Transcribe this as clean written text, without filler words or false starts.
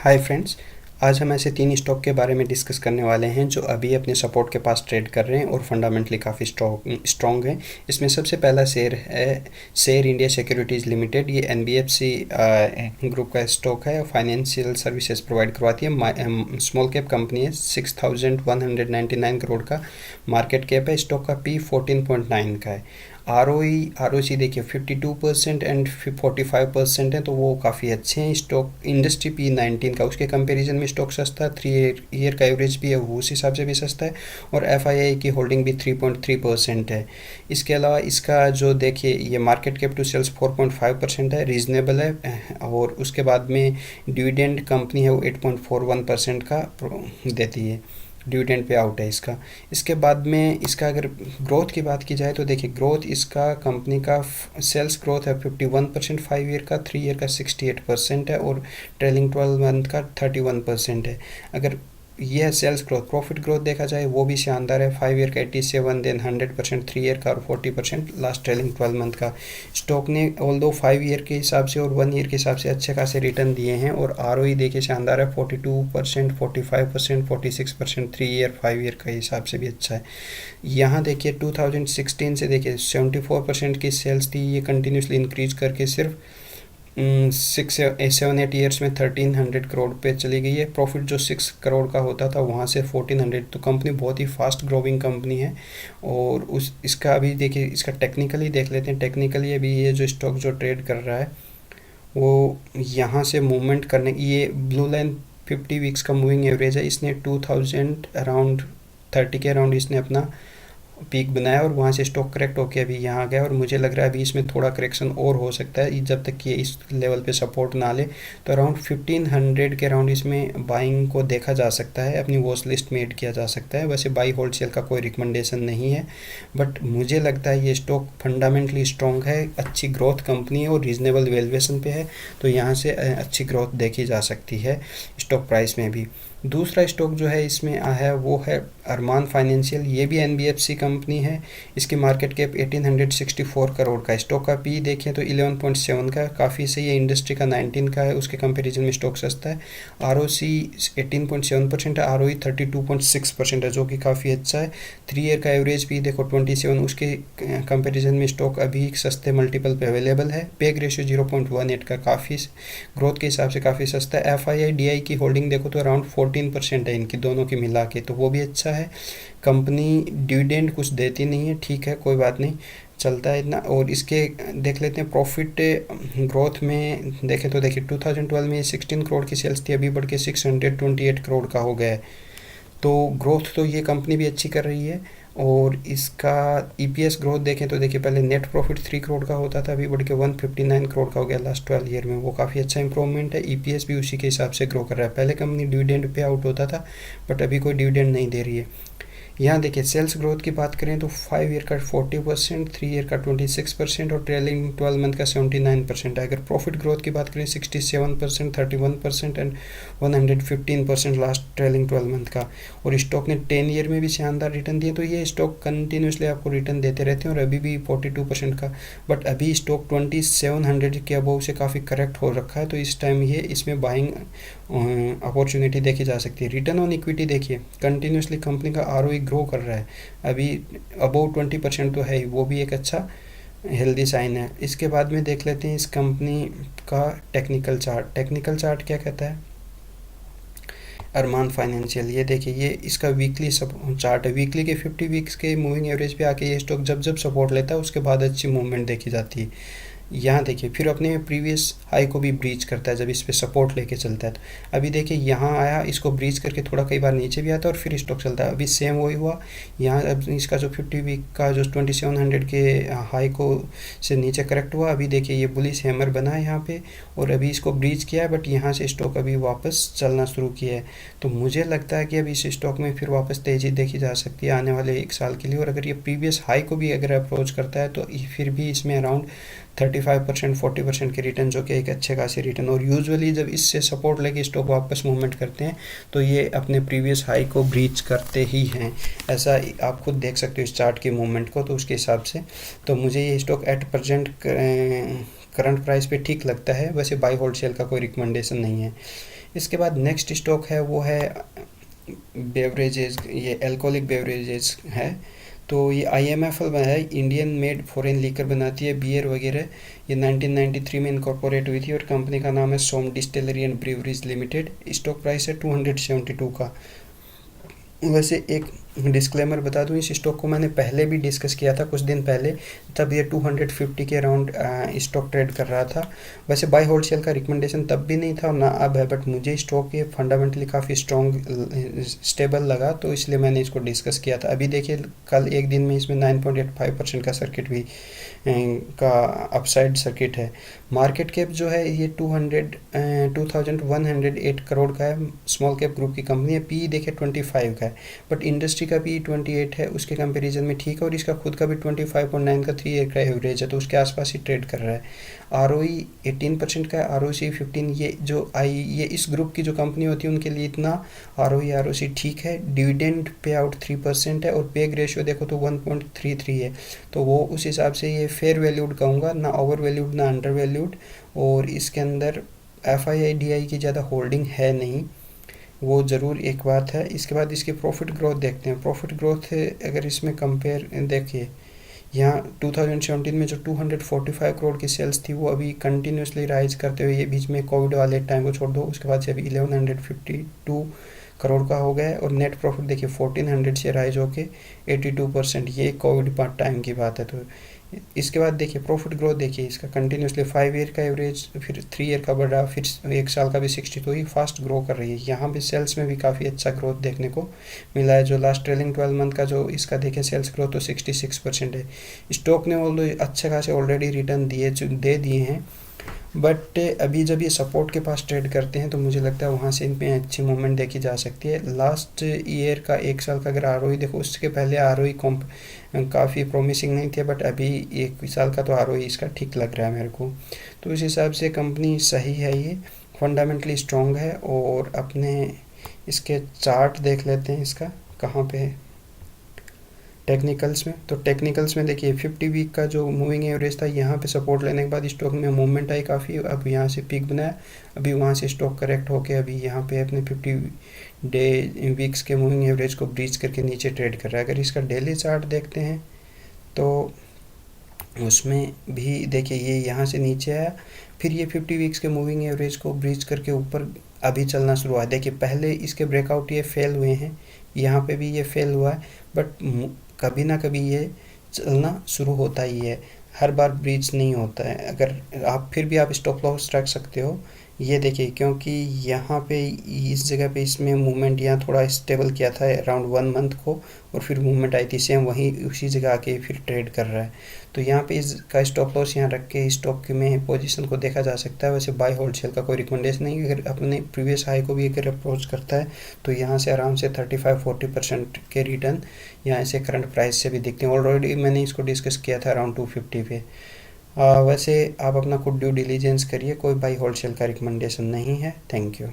Hi friends. आज हम ऐसे 3 स्टॉक के बारे में डिस्कस करने वाले हैं जो अभी अपने सपोर्ट के पास ट्रेड कर रहे हैं और फंडामेंटली काफ़ी स्ट्रॉन्ग हैं। इसमें सबसे पहला शेयर है शेयर इंडिया सिक्योरिटीज़ लिमिटेड। ये एनबीएफसी ग्रुप का स्टॉक है। फाइनेंशियल सर्विसेज प्रोवाइड करवाती है। स्मॉल कैप कंपनी है। 6199 करोड़ का मार्केट कैप है। स्टॉक का पी 14.9 का है। आरओसी देखिए 52% एंड 45% है, तो वो काफ़ी अच्छे हैं। स्टॉक इंडस्ट्री पी 19 का, उसके कंपैरिजन में स्टॉक सस्ता है। 3 ईयर का एवरेज भी है, वो उस हिसाब से भी सस्ता है। और एफआईआई की होल्डिंग भी 3.3% है। इसके अलावा इसका जो देखिए ये मार्केट कैप टू सेल्स 4.5% है, रीजनेबल है। और उसके बाद में डिविडेंड कंपनी है वो 8.41% का देती है। डिविडेंड पे आउट है इसका। इसके बाद में इसका अगर ग्रोथ की बात की जाए तो देखिए ग्रोथ इसका कंपनी का सेल्स ग्रोथ है 51%, 5 ईयर का, 3 ईयर का 68% है और ट्रेलिंग 12 मंथ का 31% है। अगर यह सेल्स ग्रोथ, प्रॉफिट ग्रोथ देखा जाए वो भी शानदार है। 5 ईयर का 87, देन 100%, 3 ईयर का और 40% लास्ट ट्रेलिंग 12 मंथ का। स्टॉक ने ऑल्दो 5 ईयर के हिसाब से और 1 ईयर के हिसाब से अच्छे खासे रिटर्न दिए हैं। और आरओई देखिए शानदार है, 42%, 45%, 46%, 3 ईयर 5 ईयर के हिसाब से भी अच्छा है। यहाँ देखिए 2016 से देखिए 74% की सेल्स थी, ये कंटिन्यूसली इंक्रीज करके सिर्फ 7-8 ईयर्स में 1300 करोड़ पे चली गई है। प्रॉफिट जो 6 करोड़ का होता था वहाँ से 1400, तो कंपनी बहुत ही फास्ट ग्रोइंग कंपनी है। और उस इसका अभी देखिए इसका टेक्निकली देख लेते हैं। टेक्निकली अभी ये जो स्टॉक जो ट्रेड कर रहा है वो यहाँ से मूवमेंट करने, ये ब्लू लाइन 50 वीक्स का मूविंग एवरेज है। इसने 2000 अराउंड 30 के अराउंड इसने अपना पीक बनाया और वहाँ से स्टॉक करेक्ट होके अभी यहाँ आ गया। और मुझे लग रहा है अभी इसमें थोड़ा करेक्शन और हो सकता है जब तक कि इस लेवल पे सपोर्ट ना ले। तो अराउंड 1500 के अराउंड इसमें बाइंग को देखा जा सकता है, अपनी वॉच लिस्ट में ऐड किया जा सकता है। वैसे बाई होल्ड सेल का कोई रिकमेंडेशन नहीं है, बट मुझे लगता है ये स्टॉक फंडामेंटली स्ट्रॉन्ग है, अच्छी ग्रोथ कंपनी है और रीजनेबल वैल्यूएशन पे है। तो यहाँ से अच्छी ग्रोथ देखी जा सकती है स्टॉक प्राइस में भी। दूसरा स्टॉक जो है इसमें है वो है अरमान फाइनेंशियल। ये भी एनबीएफसी कंपनी है। इसकी मार्केट कैप 1864 करोड़ का। स्टॉक का पी देखें तो 11.7 का, काफ़ी सही है। इंडस्ट्री का 19 का है, उसके कंपैरिजन में स्टॉक सस्ता है। आरओसी 18.7% है, आरओई 32.6% है, जो कि काफ़ी अच्छा है। 3 ईयर का एवरेज भी देखो 27, उसके कंपेरिजन में स्टॉक अभी सस्ते मल्टीपल पे अवेलेबल है। पेग रेशियो 0.18 का, काफ़ी ग्रोथ के हिसाब से काफ़ी सस्ता है। एफआईआई डीआई की होल्डिंग देखो तो अराउंड 14% है इनकी दोनों की मिला के, तो वो भी अच्छा है। कंपनी डिविडेंड कुछ देती नहीं है, ठीक है, कोई बात नहीं, चलता है इतना। और इसके देख लेते हैं प्रॉफिट ग्रोथ में देखें तो देखिए 2012 में 16 करोड़ की सेल्स थी, अभी बढ़ के 628 करोड़ का हो गया है। तो ग्रोथ तो ये कंपनी भी अच्छी कर रही है। और इसका ईपीएस ग्रोथ देखें तो देखिए पहले नेट प्रॉफिट 3 करोड़ का होता था, अभी बढ़ के 159 करोड़ का हो गया लास्ट 12 ईयर में, वो काफ़ी अच्छा इंप्रूवमेंट है। ईपीएस भी उसी के हिसाब से ग्रो कर रहा है। पहले कंपनी डिविडेंड पे आउट होता था, बट अभी कोई डिविडेंड नहीं दे रही है। यहाँ देखिए सेल्स ग्रोथ की बात करें तो 5 ईयर का 40%, 3 ईयर का 26% और ट्रेलिंग 12 मंथ का 79% है। अगर प्रॉफिट ग्रोथ की बात करें 67%, 31% एंड 115% लास्ट ट्रेलिंग 12 मंथ का। और स्टॉक ने 10 ईयर में भी शानदार रिटर्न दिए, तो ये स्टॉक कंटिन्यूसली आपको रिटर्न देते रहते हैं। और अभी भी 42% का, बट अभी स्टॉक 2700 के अबव से काफ़ी करेक्ट हो रखा है, तो इस टाइम ये इसमें बाइंग अपॉर्चुनिटी देखी जा सकती है। रिटर्न ऑन इक्विटी देखिए कंटिन्यूसली कंपनी का आरओई ग्रो कर रहा है, अभी अबव 20% तो है ही, वो भी एक अच्छा हेल्दी साइन है। इसके बाद में देख लेते हैं इस कंपनी का टेक्निकल चार्ट। टेक्निकल चार्ट क्या कहता है अरमान फाइनेंशियल, ये देखिए ये इसका वीकली चार्ट है। वीकली के 50 वीक्स के मूविंग एवरेज पे आके ये स्टॉक जब जब सपोर्ट लेता है उसके बाद अच्छी मूवमेंट देखी जाती है। यहाँ देखिए फिर अपने प्रीवियस हाई को भी ब्रीच करता है जब इस पे सपोर्ट लेके चलता है। तो अभी देखिए यहाँ आया, इसको ब्रीच करके थोड़ा कई बार नीचे भी आता है और फिर स्टॉक चलता है। अभी सेम वही हुआ यहाँ। अब इसका जो 50 वीक का जो 2700 के हाई को से नीचे करेक्ट हुआ, अभी देखिए ये बुलिश हैमर बना है यहाँ पे और अभी इसको ब्रीच किया है, बट यहाँ से स्टॉक अभी वापस चलना शुरू किया है। तो मुझे लगता है कि अभी इस स्टॉक में फिर वापस तेज़ी देखी जा सकती है आने वाले 1 साल के लिए। और अगर ये प्रीवियस हाई को भी अगर अप्रोच करता है तो फिर भी इसमें अराउंड 35%, 40% के रिटर्न, जो कि एक अच्छे खासे रिटर्न। और यूजुअली जब इससे सपोर्ट लेके स्टॉक वापस मूवमेंट करते हैं तो ये अपने प्रीवियस हाई को ब्रीच करते ही हैं। ऐसा आप खुद देख सकते हो इस चार्ट की मूवमेंट को, तो उसके हिसाब से तो मुझे ये stock at present current price पे ठीक लगता है। वैसे बाई होल्ड सेल का कोई रिकमेंडेशन नहीं है। इसके बाद नेक्स्ट स्टॉक है वो है बेवरेजेस, ये अल्कोहलिक बेवरेजेस है। तो ये IMFL है, इंडियन मेड फॉरेन लीकर बनाती है, बियर वगैरह। ये 1993 में इनकॉर्पोरेट हुई थी और कंपनी का नाम है Som distillery and breweries limited. Stock price है 272 का। वैसे एक डिस्क्लेमर बता दूं, इस स्टॉक को मैंने पहले भी डिस्कस किया था कुछ दिन पहले, तब ये 250 के अराउंड स्टॉक ट्रेड कर रहा था। वैसे बाय होल्ड सेल का रिकमेंडेशन तब भी नहीं था और ना अब है, बट मुझे स्टॉक ये फंडामेंटली काफ़ी स्ट्रॉन्ग स्टेबल लगा, तो इसलिए मैंने इसको डिस्कस किया था। अभी देखिए कल एक दिन में इसमें 9.85% का सर्किट भी का अपसाइड सर्किट है। मार्केट कैप जो है ये 2108 करोड़ का है। स्मॉल कैप ग्रुप की कंपनी है। पी देखिए 25 का है, बट इंडस्ट्री का भी 28 है, उसके कंपैरिजन में ठीक है। और इसका खुद का भी 25.9 का 3 ईयर का एवरेज है, तो उसके आसपास ही ट्रेड कर रहा है। ROE 18% का है, ROC 15। ये इस ग्रुप की जो कंपनी होती है उनके लिए इतना ROE ROC ठीक है। डिविडेंड पे आउट 3% है और पेग रेशियो देखो तो 1.33 है, तो वो उस हिसाब से ये फेयर वैल्यूड कहूँगा, ना ओवर वैल्यूड ना अंडर वैल्यूड। और इसके अंदर FII DI की ज़्यादा होल्डिंग है नहीं, वो ज़रूर एक बात है। इसके बाद इसकी प्रॉफिट ग्रोथ देखते हैं। प्रॉफिट ग्रोथ अगर इसमें कंपेयर देखिए, यहाँ 2017 में जो 245 करोड़ की सेल्स थी वो अभी कंटिन्यूसली राइज करते हुए, ये बीच में कोविड वाले टाइम को छोड़ दो, उसके बाद से अभी 1152 करोड़ का हो गया है। और नेट प्रॉफिट देखिए 1400 से राइज होके 82%, ये कोविड टाइम की बात है। तो इसके बाद देखिए प्रॉफिट ग्रोथ देखिए इसका कंटिन्यूसली 5 ईयर का एवरेज, फिर 3 ईयर का बढ़ रहा, फिर 1 साल का भी 60, तो ये फास्ट ग्रो कर रही है। यहाँ पे सेल्स में भी काफ़ी अच्छा ग्रोथ देखने को मिला है। जो लास्ट ट्रेलिंग 12 मंथ का जो इसका देखें सेल्स ग्रोथ तो 66% है। स्टॉक ने ऑल्दो अच्छे खासे ऑलरेडी रिटर्न दे दिए हैं, बट अभी जब ये सपोर्ट के पास ट्रेड करते हैं तो मुझे लगता है वहाँ से इनमें अच्छी मूवमेंट देखी जा सकती है। लास्ट ईयर का 1 साल का अगर ROE देखो, उसके पहले ROE काफ़ी प्रॉमिसिंग नहीं थे, बट अभी 1 साल का तो ROE इसका ठीक लग रहा है मेरे को। तो इस हिसाब से कंपनी सही है, ये फंडामेंटली स्ट्रॉन्ग है। और अपने इसके चार्ट देख लेते हैं, इसका कहाँ पे है टेक्निकल्स में। तो टेक्निकल्स में देखिए 50 वीक का जो मूविंग एवरेज था, यहाँ पे सपोर्ट लेने के बाद स्टॉक में मूवमेंट आई काफ़ी, अब यहाँ से पीक बनाया, अभी वहाँ से स्टॉक करेक्ट होके अभी यहाँ पे अपने 50 वीक्स के मूविंग एवरेज को ब्रीच करके नीचे ट्रेड कर रहा है। अगर इसका डेली चार्ट देखते हैं तो उसमें भी देखिए ये यहाँ से नीचे आया, फिर ये 50 वीक्स के मूविंग एवरेज को ब्रीच करके ऊपर अभी चलना शुरू हुआ। देखिए पहले इसके ब्रेकआउट ये फेल हुए हैं, यहाँ पे भी ये फेल हुआ है, बट कभी ना कभी ये चलना शुरू होता ही है, हर बार ब्रीच नहीं होता है। अगर आप फिर भी आप स्टॉप लॉस रख सकते हो। ये देखिए क्योंकि यहाँ पे इस जगह पे इसमें मूवमेंट यहाँ थोड़ा स्टेबल किया था अराउंड 1 मंथ को, और फिर मूवमेंट आई थी सेम वहीं उसी जगह आके फिर ट्रेड कर रहा है। तो यहाँ पे इसका स्टॉप लॉस यहाँ रख के स्टॉक में पोजीशन को देखा जा सकता है। वैसे बाय होल्ड सेल का कोई रिकमेंडेशन नहीं, अगर अपने प्रीवियस हाई को भी अगर अप्रोच करता है तो यहाँ से आराम से 35-40% के रिटर्न यहाँ से करंट प्राइस से भी दिखते हैं। ऑलरेडी मैंने इसको डिस्कस किया था अराउंड 250 पे। वैसे आप अपना खुद ड्यू डिलीजेंस करिए, कोई बाई होल्ड सेल का रिकमेंडेशन नहीं है। Thank you.